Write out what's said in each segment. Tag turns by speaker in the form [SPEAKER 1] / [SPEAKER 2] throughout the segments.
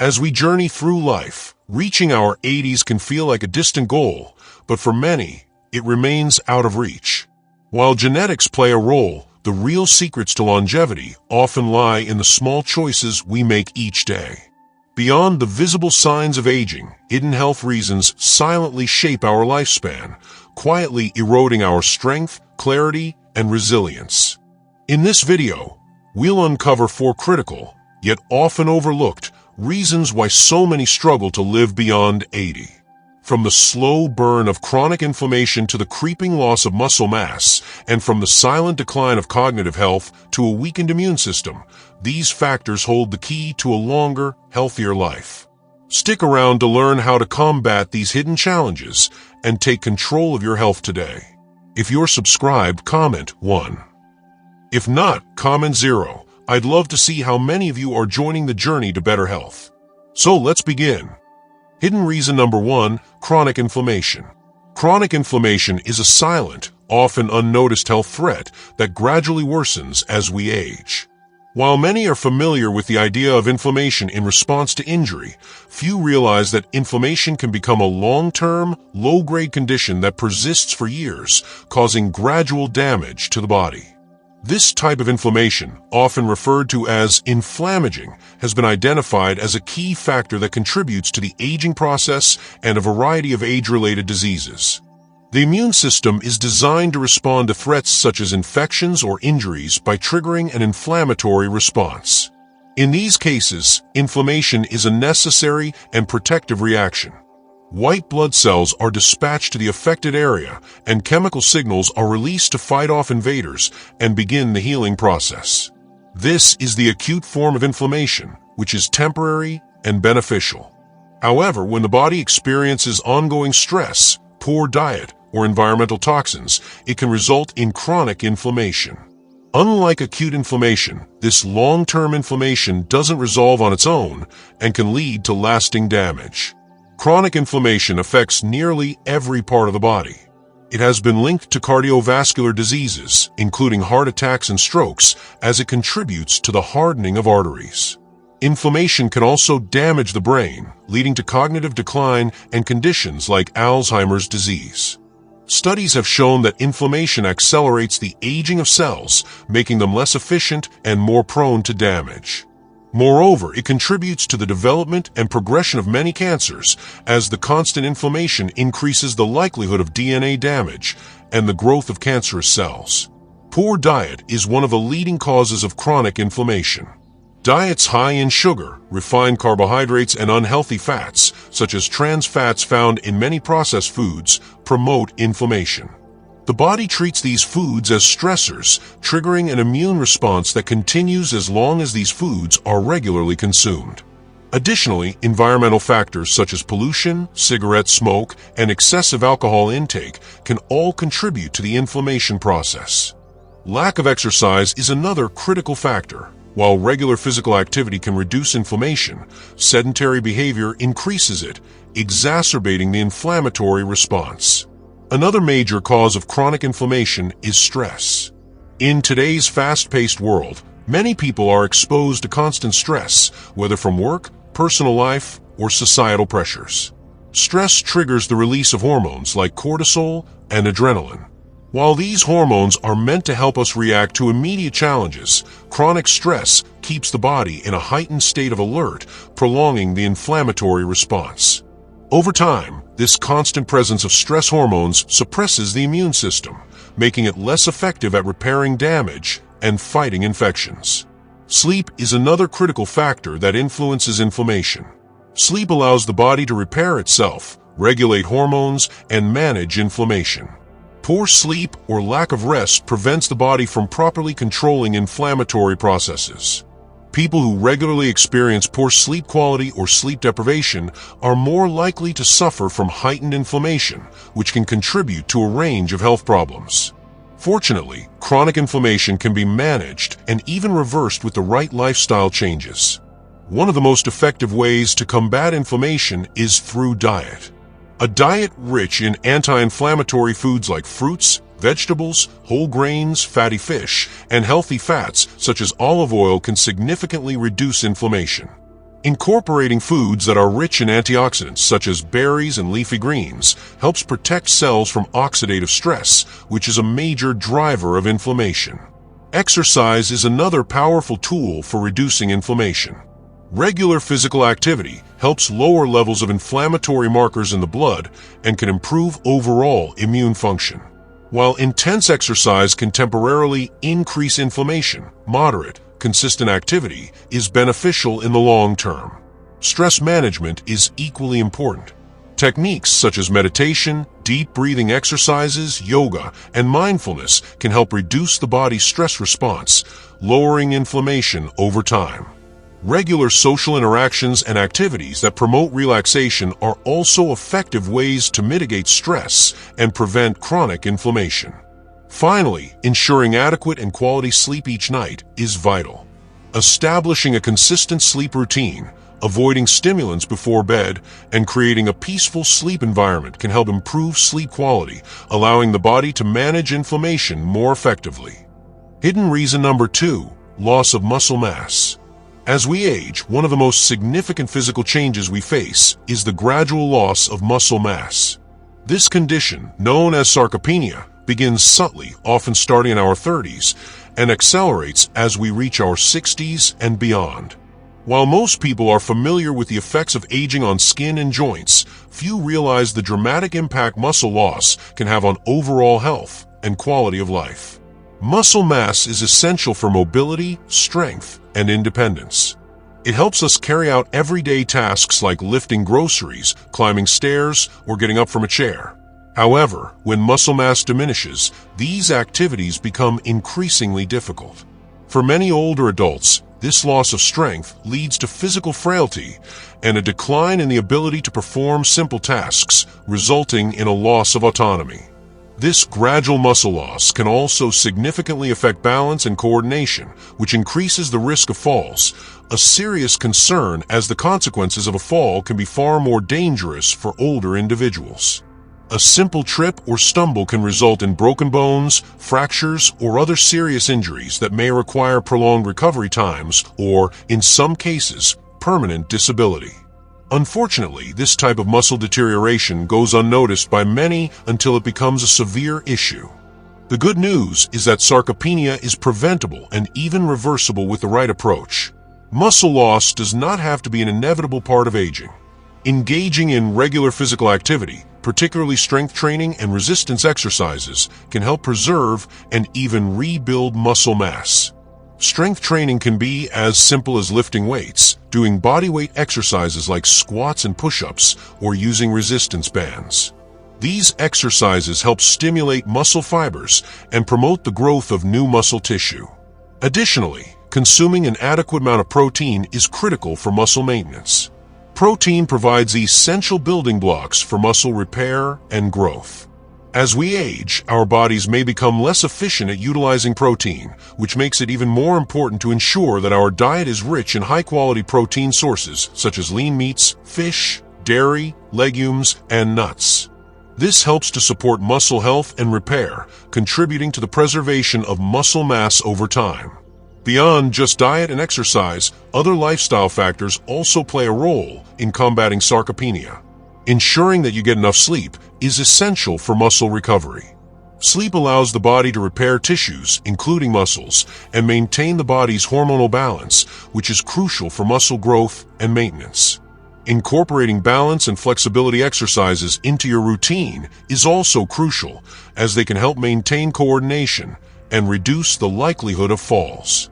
[SPEAKER 1] As we journey through life, reaching our 80s can feel like a distant goal, but for many, it remains out of reach. While genetics play a role, the real secrets to longevity often lie in the small choices we make each day. Beyond the visible signs of aging, hidden health reasons silently shape our lifespan, quietly eroding our strength, clarity, and resilience. In this video, we'll uncover 4 critical, yet often overlooked, reasons why so many struggle to live beyond 80. From the slow burn of chronic inflammation to the creeping loss of muscle mass, and from the silent decline of cognitive health to a weakened immune system, these factors hold the key to a longer, healthier life. Stick around to learn how to combat these hidden challenges and take control of your health today. If you're subscribed, comment 1. If not, comment 0. I'd love to see how many of you are joining the journey to better health. So let's begin. Hidden reason number 1, chronic inflammation. Chronic inflammation is a silent, often unnoticed health threat that gradually worsens as we age. While many are familiar with the idea of inflammation in response to injury, few realize that inflammation can become a long-term, low-grade condition that persists for years, causing gradual damage to the body. This type of inflammation, often referred to as inflammaging, has been identified as a key factor that contributes to the aging process and a variety of age-related diseases. The immune system is designed to respond to threats such as infections or injuries by triggering an inflammatory response. In these cases, inflammation is a necessary and protective reaction. White blood cells are dispatched to the affected area, and chemical signals are released to fight off invaders and begin the healing process. This is the acute form of inflammation, which is temporary and beneficial. However, when the body experiences ongoing stress, poor diet, or environmental toxins, it can result in chronic inflammation. Unlike acute inflammation, this long-term inflammation doesn't resolve on its own and can lead to lasting damage. Chronic inflammation affects nearly every part of the body. It has been linked to cardiovascular diseases, including heart attacks and strokes, as it contributes to the hardening of arteries. Inflammation can also damage the brain, leading to cognitive decline and conditions like Alzheimer's disease. Studies have shown that inflammation accelerates the aging of cells, making them less efficient and more prone to damage. Moreover, it contributes to the development and progression of many cancers, as the constant inflammation increases the likelihood of DNA damage and the growth of cancerous cells. Poor diet is one of the leading causes of chronic inflammation. Diets high in sugar, refined carbohydrates, and unhealthy fats, such as trans fats found in many processed foods, promote inflammation. The body treats these foods as stressors, triggering an immune response that continues as long as these foods are regularly consumed. Additionally, environmental factors such as pollution, cigarette smoke, and excessive alcohol intake can all contribute to the inflammation process. Lack of exercise is another critical factor. While regular physical activity can reduce inflammation, sedentary behavior increases it, exacerbating the inflammatory response. Another major cause of chronic inflammation is stress. In today's fast-paced world, many people are exposed to constant stress, whether from work, personal life, or societal pressures. Stress triggers the release of hormones like cortisol and adrenaline. While these hormones are meant to help us react to immediate challenges, chronic stress keeps the body in a heightened state of alert, prolonging the inflammatory response. Over time, this constant presence of stress hormones suppresses the immune system, making it less effective at repairing damage and fighting infections. Sleep is another critical factor that influences inflammation. Sleep allows the body to repair itself, regulate hormones, and manage inflammation. Poor sleep or lack of rest prevents the body from properly controlling inflammatory processes. People who regularly experience poor sleep quality or sleep deprivation are more likely to suffer from heightened inflammation, which can contribute to a range of health problems. Fortunately, chronic inflammation can be managed and even reversed with the right lifestyle changes. One of the most effective ways to combat inflammation is through diet. A diet rich in anti-inflammatory foods like fruits, vegetables, whole grains, fatty fish, and healthy fats such as olive oil can significantly reduce inflammation. Incorporating foods that are rich in antioxidants, such as berries and leafy greens, helps protect cells from oxidative stress, which is a major driver of inflammation. Exercise is another powerful tool for reducing inflammation. Regular physical activity helps lower levels of inflammatory markers in the blood and can improve overall immune function. While intense exercise can temporarily increase inflammation, moderate, consistent activity is beneficial in the long term. Stress management is equally important. Techniques such as meditation, deep breathing exercises, yoga, and mindfulness can help reduce the body's stress response, lowering inflammation over time. Regular social interactions and activities that promote relaxation are also effective ways to mitigate stress and prevent chronic inflammation. Finally, ensuring adequate and quality sleep each night is vital. Establishing a consistent sleep routine, avoiding stimulants before bed, and creating a peaceful sleep environment can help improve sleep quality, allowing the body to manage inflammation more effectively. Hidden reason number 2, loss of muscle mass. As we age, one of the most significant physical changes we face is the gradual loss of muscle mass. This condition, known as sarcopenia, begins subtly, often starting in our 30s, and accelerates as we reach our 60s and beyond. While most people are familiar with the effects of aging on skin and joints, few realize the dramatic impact muscle loss can have on overall health and quality of life. Muscle mass is essential for mobility, strength, and independence. It helps us carry out everyday tasks like lifting groceries, climbing stairs, or getting up from a chair. However, when muscle mass diminishes, these activities become increasingly difficult. For many older adults, this loss of strength leads to physical frailty and a decline in the ability to perform simple tasks, resulting in a loss of autonomy. This gradual muscle loss can also significantly affect balance and coordination, which increases the risk of falls, a serious concern as the consequences of a fall can be far more dangerous for older individuals. A simple trip or stumble can result in broken bones, fractures, or other serious injuries that may require prolonged recovery times or, in some cases, permanent disability. Unfortunately, this type of muscle deterioration goes unnoticed by many until it becomes a severe issue. The good news is that sarcopenia is preventable and even reversible with the right approach. Muscle loss does not have to be an inevitable part of aging. Engaging in regular physical activity, particularly strength training and resistance exercises, can help preserve and even rebuild muscle mass. Strength training can be as simple as lifting weights, doing bodyweight exercises like squats and push-ups, or using resistance bands. These exercises help stimulate muscle fibers and promote the growth of new muscle tissue. Additionally, consuming an adequate amount of protein is critical for muscle maintenance. Protein provides essential building blocks for muscle repair and growth. As we age, our bodies may become less efficient at utilizing protein, which makes it even more important to ensure that our diet is rich in high-quality protein sources such as lean meats, fish, dairy, legumes, and nuts. This helps to support muscle health and repair, contributing to the preservation of muscle mass over time. Beyond just diet and exercise, other lifestyle factors also play a role in combating sarcopenia. Ensuring that you get enough sleep is essential for muscle recovery. Sleep allows the body to repair tissues, including muscles, and maintain the body's hormonal balance, which is crucial for muscle growth and maintenance. Incorporating balance and flexibility exercises into your routine is also crucial, as they can help maintain coordination and reduce the likelihood of falls.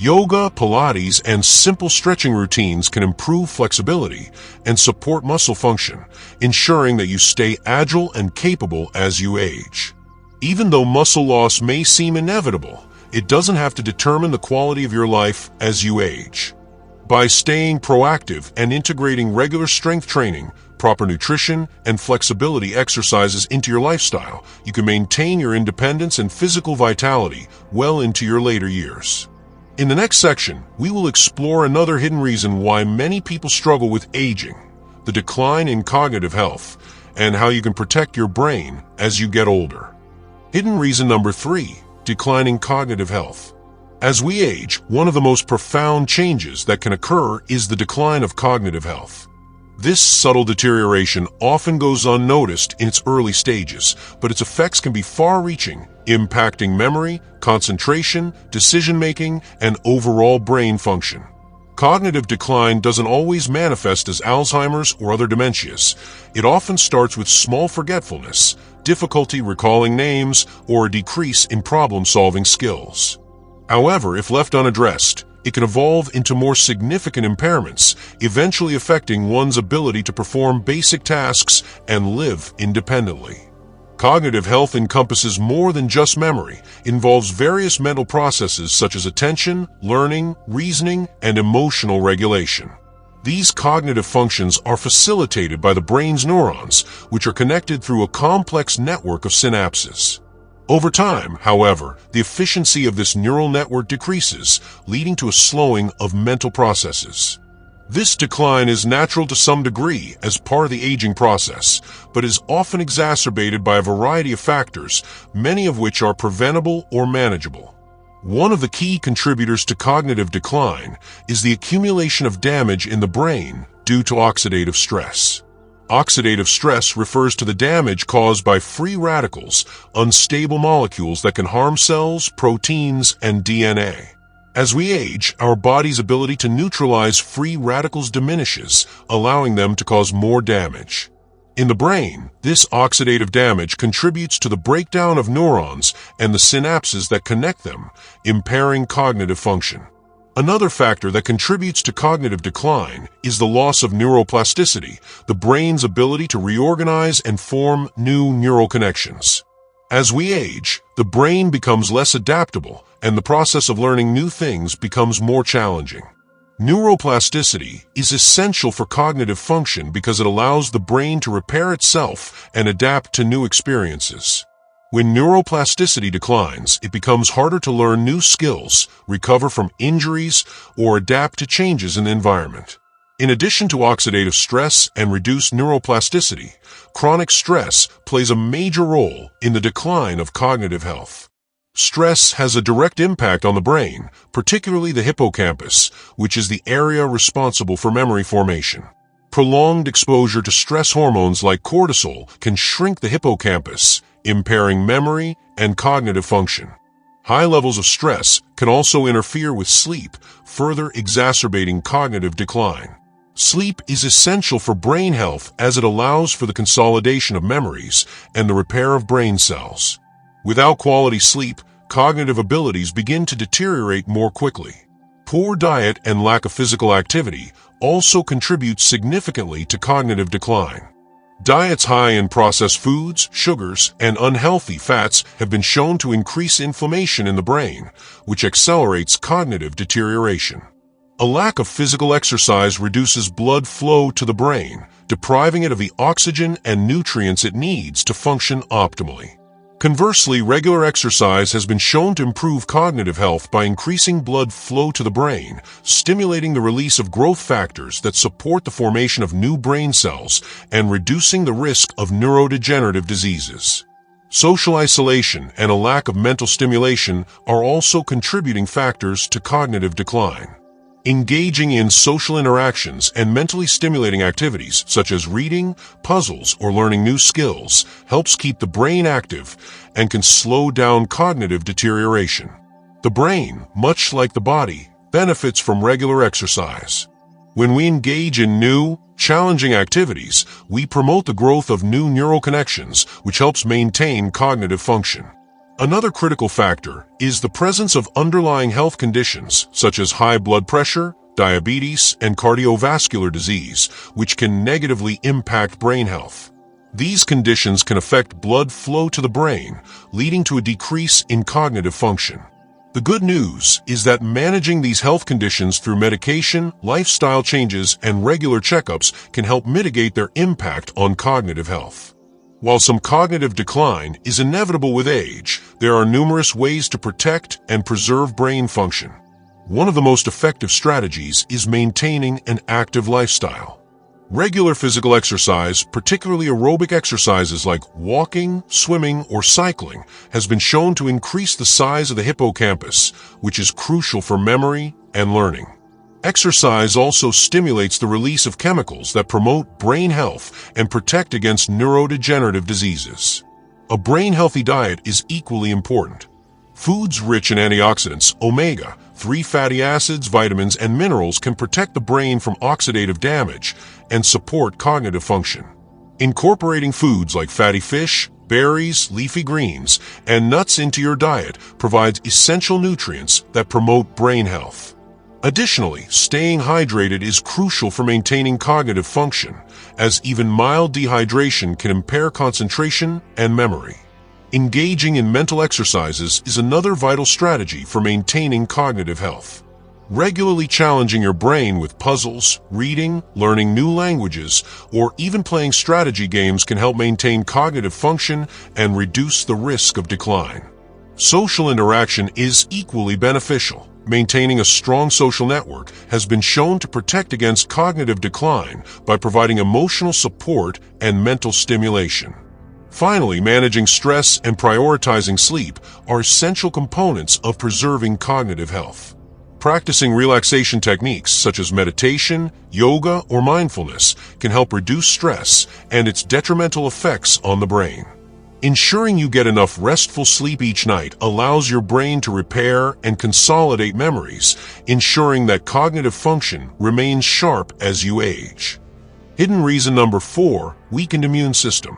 [SPEAKER 1] Yoga, Pilates, and simple stretching routines can improve flexibility and support muscle function, ensuring that you stay agile and capable as you age. Even though muscle loss may seem inevitable, it doesn't have to determine the quality of your life as you age. By staying proactive and integrating regular strength training, proper nutrition, and flexibility exercises into your lifestyle, you can maintain your independence and physical vitality well into your later years. In the next section, we will explore another hidden reason why many people struggle with aging, the decline in cognitive health, and how you can protect your brain as you get older. Hidden reason number 3, declining cognitive health. As we age, one of the most profound changes that can occur is the decline of cognitive health. This subtle deterioration often goes unnoticed in its early stages, but its effects can be far-reaching, impacting memory, concentration, decision-making, and overall brain function. Cognitive decline doesn't always manifest as Alzheimer's or other dementias. It often starts with small forgetfulness, difficulty recalling names, or a decrease in problem-solving skills. However, if left unaddressed, it can evolve into more significant impairments, eventually affecting one's ability to perform basic tasks and live independently. Cognitive health encompasses more than just memory. It involves various mental processes such as attention, learning, reasoning, and emotional regulation. These cognitive functions are facilitated by the brain's neurons, which are connected through a complex network of synapses. Over time, however, the efficiency of this neural network decreases, leading to a slowing of mental processes. This decline is natural to some degree as part of the aging process, but is often exacerbated by a variety of factors, many of which are preventable or manageable. One of the key contributors to cognitive decline is the accumulation of damage in the brain due to oxidative stress. Oxidative stress refers to the damage caused by free radicals, unstable molecules that can harm cells, proteins, and DNA. As we age, our body's ability to neutralize free radicals diminishes, allowing them to cause more damage. In the brain, this oxidative damage contributes to the breakdown of neurons and the synapses that connect them, impairing cognitive function. Another factor that contributes to cognitive decline is the loss of neuroplasticity, the brain's ability to reorganize and form new neural connections. As we age, the brain becomes less adaptable, and the process of learning new things becomes more challenging. Neuroplasticity is essential for cognitive function because it allows the brain to repair itself and adapt to new experiences. When neuroplasticity declines, it becomes harder to learn new skills, recover from injuries, or adapt to changes in the environment. In addition to oxidative stress and reduced neuroplasticity, chronic stress plays a major role in the decline of cognitive health. Stress has a direct impact on the brain, particularly the hippocampus, which is the area responsible for memory formation. Prolonged exposure to stress hormones like cortisol can shrink the hippocampus, impairing memory and cognitive function. High levels of stress can also interfere with sleep, further exacerbating cognitive decline. Sleep is essential for brain health as it allows for the consolidation of memories and the repair of brain cells. Without quality sleep, cognitive abilities begin to deteriorate more quickly. Poor diet and lack of physical activity also contribute significantly to cognitive decline. Diets high in processed foods, sugars, and unhealthy fats have been shown to increase inflammation in the brain, which accelerates cognitive deterioration. A lack of physical exercise reduces blood flow to the brain, depriving it of the oxygen and nutrients it needs to function optimally. Conversely, regular exercise has been shown to improve cognitive health by increasing blood flow to the brain, stimulating the release of growth factors that support the formation of new brain cells, and reducing the risk of neurodegenerative diseases. Social isolation and a lack of mental stimulation are also contributing factors to cognitive decline. Engaging in social interactions and mentally stimulating activities such as reading, puzzles, or learning new skills helps keep the brain active and can slow down cognitive deterioration. The brain, much like the body, benefits from regular exercise. When we engage in new, challenging activities, we promote the growth of new neural connections, which helps maintain cognitive function. Another critical factor is the presence of underlying health conditions such as high blood pressure, diabetes, and cardiovascular disease, which can negatively impact brain health. These conditions can affect blood flow to the brain, leading to a decrease in cognitive function. The good news is that managing these health conditions through medication, lifestyle changes, and regular checkups can help mitigate their impact on cognitive health. While some cognitive decline is inevitable with age, there are numerous ways to protect and preserve brain function. One of the most effective strategies is maintaining an active lifestyle. Regular physical exercise, particularly aerobic exercises like walking, swimming, or cycling, has been shown to increase the size of the hippocampus, which is crucial for memory and learning. Exercise also stimulates the release of chemicals that promote brain health and protect against neurodegenerative diseases. A brain-healthy diet is equally important. Foods rich in antioxidants, omega-3 fatty acids, vitamins, and minerals can protect the brain from oxidative damage and support cognitive function. Incorporating foods like fatty fish, berries, leafy greens, and nuts into your diet provides essential nutrients that promote brain health. Additionally, staying hydrated is crucial for maintaining cognitive function, as even mild dehydration can impair concentration and memory. Engaging in mental exercises is another vital strategy for maintaining cognitive health. Regularly challenging your brain with puzzles, reading, learning new languages, or even playing strategy games can help maintain cognitive function and reduce the risk of decline. Social interaction is equally beneficial. Maintaining a strong social network has been shown to protect against cognitive decline by providing emotional support and mental stimulation. Finally, managing stress and prioritizing sleep are essential components of preserving cognitive health. Practicing relaxation techniques such as meditation, yoga, or mindfulness can help reduce stress and its detrimental effects on the brain. Ensuring you get enough restful sleep each night allows your brain to repair and consolidate memories, ensuring that cognitive function remains sharp as you age. Hidden reason number 4, weakened immune system.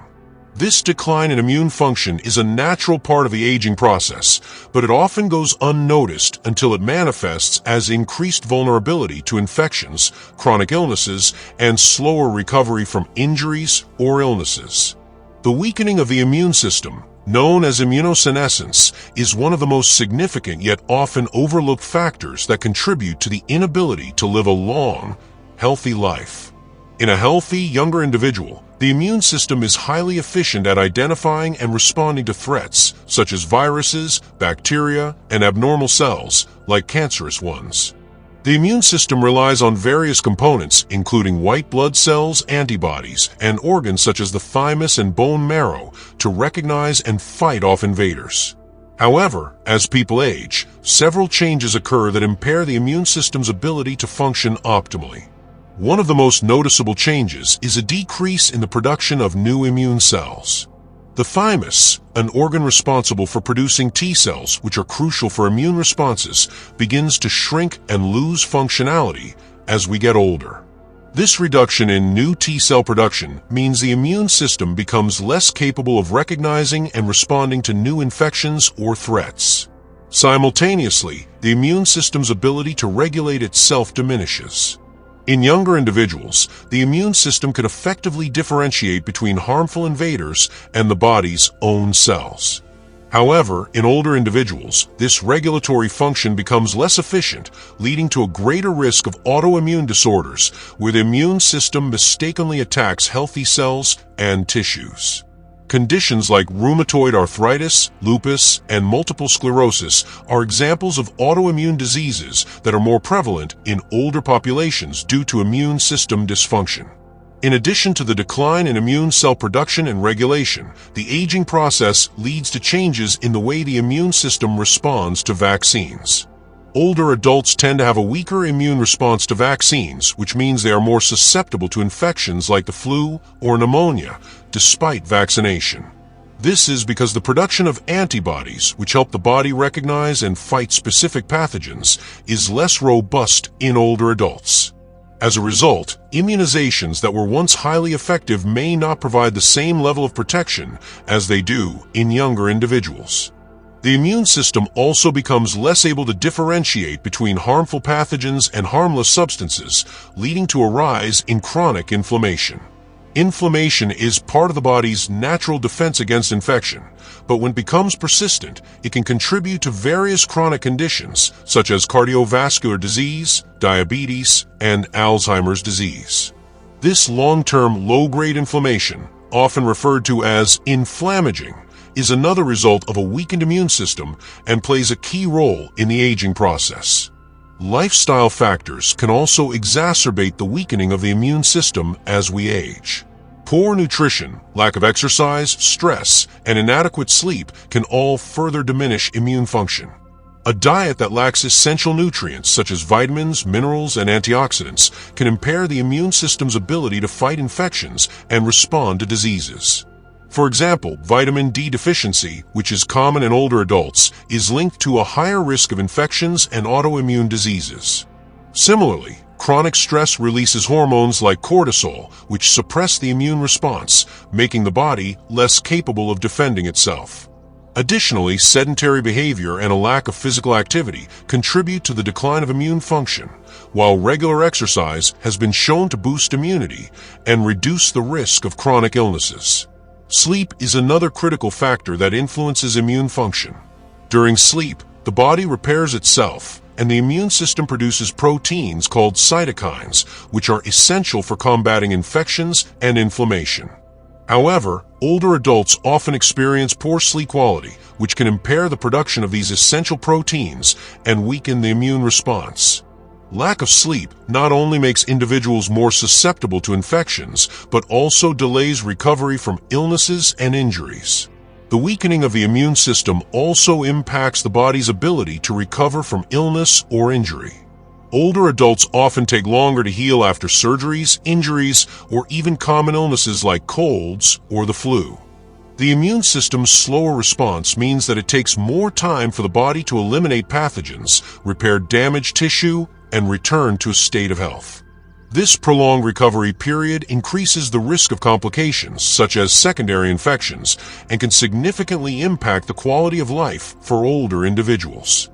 [SPEAKER 1] This decline in immune function is a natural part of the aging process, but it often goes unnoticed until it manifests as increased vulnerability to infections, chronic illnesses, and slower recovery from injuries or illnesses. The weakening of the immune system, known as immunosenescence, is one of the most significant yet often overlooked factors that contribute to the inability to live a long, healthy life. In a healthy, younger individual, the immune system is highly efficient at identifying and responding to threats, such as viruses, bacteria, and abnormal cells, like cancerous ones. The immune system relies on various components, including white blood cells, antibodies, and organs such as the thymus and bone marrow, to recognize and fight off invaders. However, as people age, several changes occur that impair the immune system's ability to function optimally. One of the most noticeable changes is a decrease in the production of new immune cells. The thymus, an organ responsible for producing T cells, which are crucial for immune responses, begins to shrink and lose functionality as we get older. This reduction in new T cell production means the immune system becomes less capable of recognizing and responding to new infections or threats. Simultaneously, the immune system's ability to regulate itself diminishes. In younger individuals, the immune system can effectively differentiate between harmful invaders and the body's own cells. However, in older individuals, this regulatory function becomes less efficient, leading to a greater risk of autoimmune disorders, where the immune system mistakenly attacks healthy cells and tissues. Conditions like rheumatoid arthritis, lupus, and multiple sclerosis are examples of autoimmune diseases that are more prevalent in older populations due to immune system dysfunction. In addition to the decline in immune cell production and regulation, the aging process leads to changes in the way the immune system responds to vaccines. Older adults tend to have a weaker immune response to vaccines, which means they are more susceptible to infections like the flu or pneumonia, despite vaccination. This is because the production of antibodies, which help the body recognize and fight specific pathogens, is less robust in older adults. As a result, immunizations that were once highly effective may not provide the same level of protection as they do in younger individuals. The immune system also becomes less able to differentiate between harmful pathogens and harmless substances, leading to a rise in chronic inflammation. Inflammation is part of the body's natural defense against infection, but when it becomes persistent, it can contribute to various chronic conditions such as cardiovascular disease, diabetes, and Alzheimer's disease. This long-term low-grade inflammation, often referred to as inflammaging, is another result of a weakened immune system and plays a key role in the aging process. Lifestyle factors can also exacerbate the weakening of the immune system as we age. Poor nutrition, lack of exercise, stress, and inadequate sleep can all further diminish immune function. A diet that lacks essential nutrients such as vitamins, minerals, and antioxidants can impair the immune system's ability to fight infections and respond to diseases. For example, vitamin D deficiency, which is common in older adults, is linked to a higher risk of infections and autoimmune diseases. Similarly, chronic stress releases hormones like cortisol, which suppress the immune response, making the body less capable of defending itself. Additionally, sedentary behavior and a lack of physical activity contribute to the decline of immune function, while regular exercise has been shown to boost immunity and reduce the risk of chronic illnesses. Sleep is another critical factor that influences immune function. During sleep, the body repairs itself, and the immune system produces proteins called cytokines, which are essential for combating infections and inflammation. However, older adults often experience poor sleep quality, which can impair the production of these essential proteins and weaken the immune response. Lack of sleep not only makes individuals more susceptible to infections, but also delays recovery from illnesses and injuries. The weakening of the immune system also impacts the body's ability to recover from illness or injury. Older adults often take longer to heal after surgeries, injuries, or even common illnesses like colds or the flu. The immune system's slower response means that it takes more time for the body to eliminate pathogens, repair damaged tissue, and return to a state of health. This prolonged recovery period increases the risk of complications, such as secondary infections, and can significantly impact the quality of life for older individuals.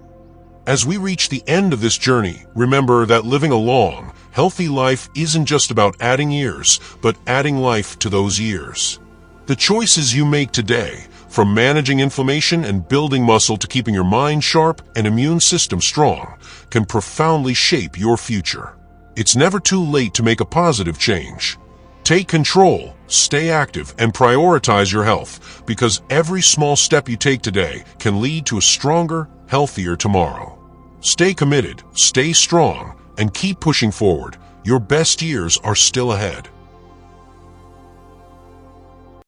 [SPEAKER 1] As we reach the end of this journey, remember that living a long, healthy life isn't just about adding years, but adding life to those years. The choices you make today, from managing inflammation and building muscle to keeping your mind sharp and immune system strong, can profoundly shape your future. It's never too late to make a positive change. Take control, stay active, and prioritize your health, because every small step you take today can lead to a stronger, healthier tomorrow. Stay committed, stay strong, and keep pushing forward. Your best years are still ahead.